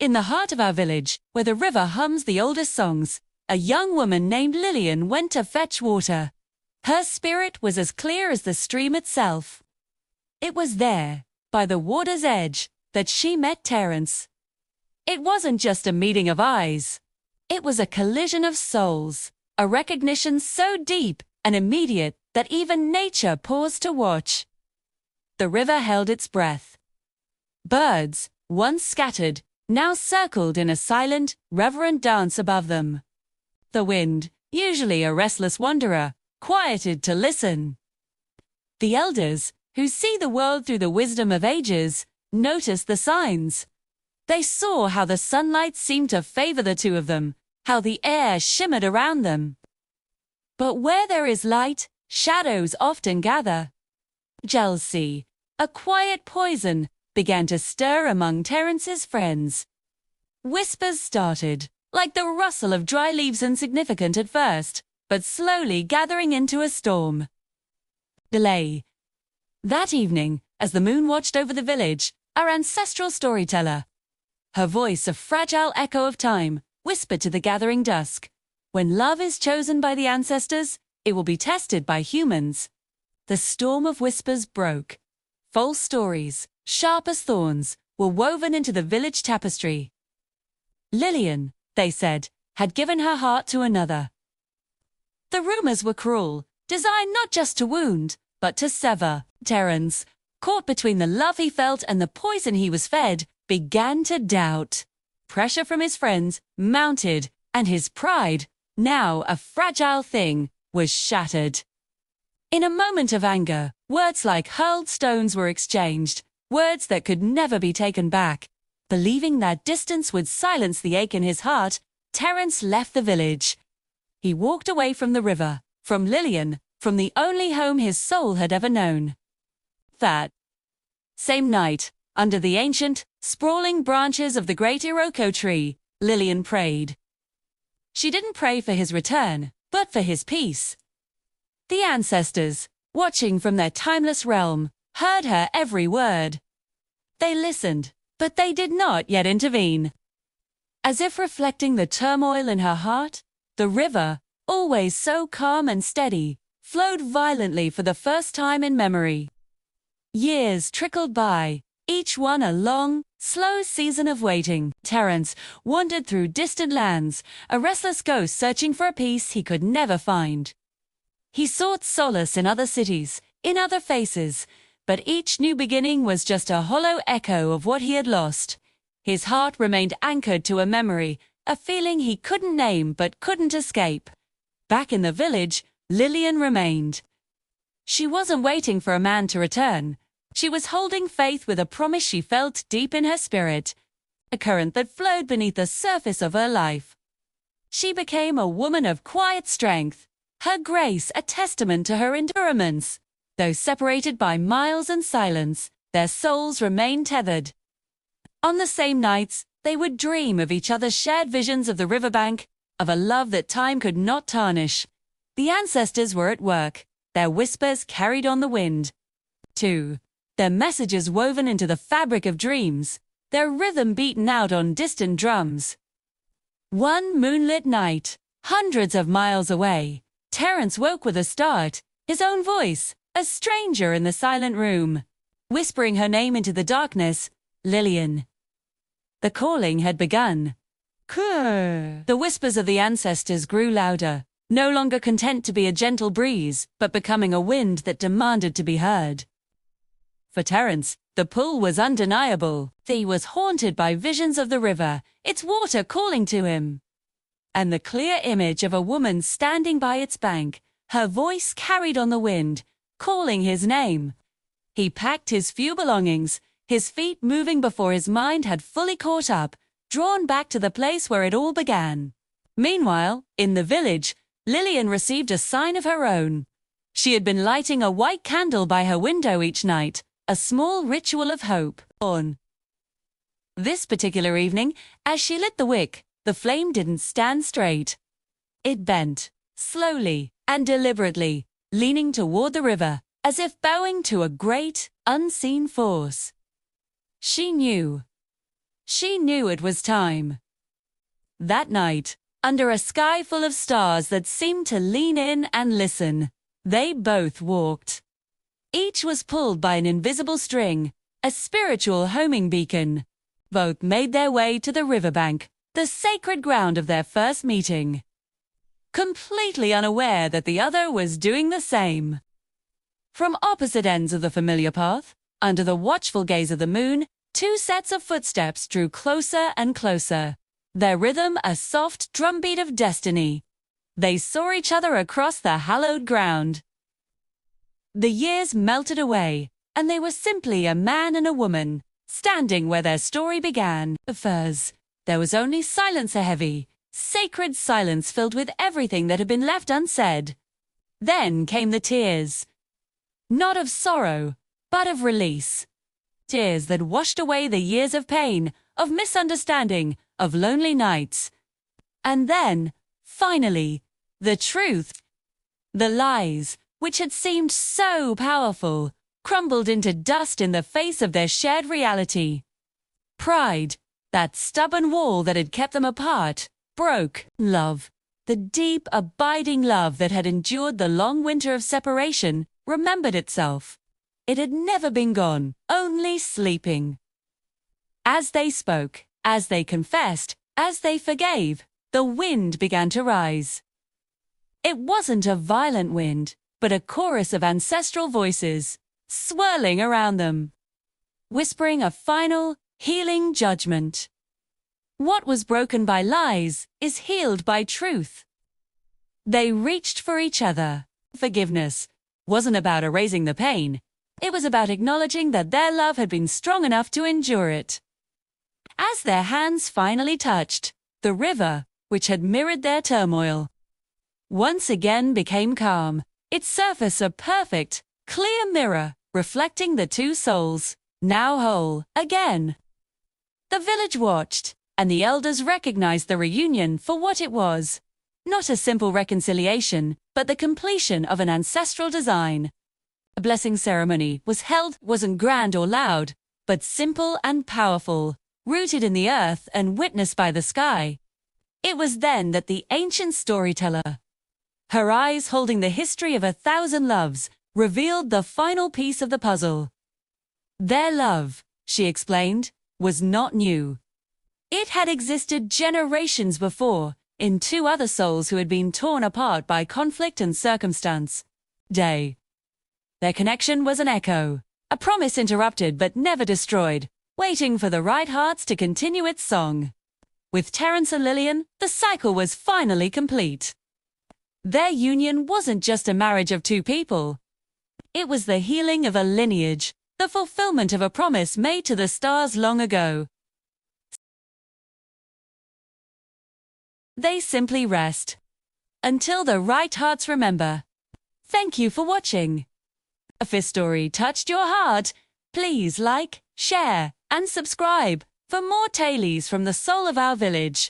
In the heart of our village, where the river hums the oldest songs, a young woman named Lillian went to fetch water. Her spirit was as clear as the stream itself. It was there, by the water's edge, that she met Terence. It wasn't just a meeting of eyes. It was a collision of souls, a recognition so deep and immediate that even nature paused to watch. The river held its breath. Birds, once scattered, now circled in a silent, reverent dance above them. The wind, usually a restless wanderer, quieted to listen. The elders, who see the world through the wisdom of ages, noticed the signs. They saw how the sunlight seemed to favor the two of them, how the air shimmered around them. But where there is light, shadows often gather. Jealousy, a quiet poison, began to stir among Terence's friends. Whispers started, like the rustle of dry leaves, insignificant at first, but slowly gathering into a storm. Delay. That evening, as the moon watched over the village, our ancestral storyteller, her voice a fragile echo of time, whispered to the gathering dusk, "When love is chosen by the ancestors, it will be tested by humans." The storm of whispers broke. False stories, sharp as thorns, were woven into the village tapestry. Lillian, they said, had given her heart to another. The rumors were cruel, designed not just to wound, but to sever. Terence, caught between the love he felt and the poison he was fed, began to doubt. Pressure from his friends mounted, and his pride, now a fragile thing, was shattered. In a moment of anger, words like hurled stones were exchanged, words that could never be taken back. Believing that distance would silence the ache in his heart, Terence left the village. He walked away from the river, from Lillian, from the only home his soul had ever known. That same night, under the ancient, sprawling branches of the great Iroko tree, Lillian prayed. She didn't pray for his return, but for his peace. The ancestors, watching from their timeless realm, heard her every word. They listened, but they did not yet intervene. As if reflecting the turmoil in her heart, the river, always so calm and steady, flowed violently for the first time in memory. Years trickled by, each one a long, slow season of waiting. Terence wandered through distant lands, a restless ghost searching for a peace he could never find. He sought solace in other cities, in other faces, but each new beginning was just a hollow echo of what he had lost. His heart remained anchored to a memory, a feeling he couldn't name but couldn't escape. Back in the village, Lillian remained. She wasn't waiting for a man to return. She was holding faith with a promise she felt deep in her spirit, a current that flowed beneath the surface of her life. She became a woman of quiet strength, her grace a testament to her endurance. Though separated by miles and silence, their souls remained tethered. On the same nights, they would dream of each other's shared visions of the riverbank, of a love that time could not tarnish. The ancestors were at work, their whispers carried on the wind. Too. Their messages woven into the fabric of dreams, their rhythm beaten out on distant drums. One moonlit night, hundreds of miles away, Terence woke with a start, his own voice, a stranger in the silent room, whispering her name into the darkness, Lillian. The calling had begun. The whispers of the ancestors grew louder, no longer content to be a gentle breeze, but becoming a wind that demanded to be heard. For Terence, the pull was undeniable. He was haunted by visions of the river, its water calling to him. And the clear image of a woman standing by its bank, her voice carried on the wind, calling his name. He packed his few belongings, his feet moving before his mind had fully caught up, drawn back to the place where it all began. Meanwhile, in the village, Lillian received a sign of her own. She had been lighting a white candle by her window each night, a small ritual of hope. On this particular evening, as she lit the wick, the flame didn't stand straight. It bent, slowly and deliberately, leaning toward the river, as if bowing to a great, unseen force. She knew. She knew it was time. That night, under a sky full of stars that seemed to lean in and listen, they both walked. Each was pulled by an invisible string, a spiritual homing beacon. Both made their way to the riverbank, the sacred ground of their first meeting, completely unaware that the other was doing the same. From opposite ends of the familiar path, under the watchful gaze of the moon, two sets of footsteps drew closer and closer, their rhythm a soft drumbeat of destiny. They saw each other across the hallowed ground. The years melted away, and they were simply a man and a woman, standing where their story began. First, there was only silence, a heavy, sacred silence filled with everything that had been left unsaid. Then came the tears. Not of sorrow, but of release. Tears that washed away the years of pain, of misunderstanding, of lonely nights. And then, finally, the truth. The lies, which had seemed so powerful, crumbled into dust in the face of their shared reality. Pride, that stubborn wall that had kept them apart, broke. Love, the deep, abiding love that had endured the long winter of separation, remembered itself. It had never been gone, only sleeping. As they spoke, as they confessed, as they forgave, the wind began to rise. It wasn't a violent wind, but a chorus of ancestral voices, swirling around them, whispering a final, healing judgment. What was broken by lies is healed by truth. They reached for each other. Forgiveness wasn't about erasing the pain. It was about acknowledging that their love had been strong enough to endure it. As their hands finally touched, the river, which had mirrored their turmoil, once again became calm, its surface a perfect, clear mirror, reflecting the two souls, now whole, again. The village watched, and the elders recognized the reunion for what it was. Not a simple reconciliation, but the completion of an ancestral design. A blessing ceremony was held, wasn't grand or loud, but simple and powerful, rooted in the earth and witnessed by the sky. It was then that the ancient storyteller, her eyes holding the history of 1,000 loves, revealed the final piece of the puzzle. Their love, she explained, was not new. It had existed generations before, in two other souls who had been torn apart by conflict and circumstance. Their connection was an echo, a promise interrupted but never destroyed, waiting for the right hearts to continue its song. With Terence and Lillian, the cycle was finally complete. Their union wasn't just a marriage of two people. It was the healing of a lineage, the fulfillment of a promise made to the stars long ago. They simply rest. Until the right hearts remember. Thank you for watching. If this story touched your heart, please like, share, and subscribe for more tales from the soul of our village.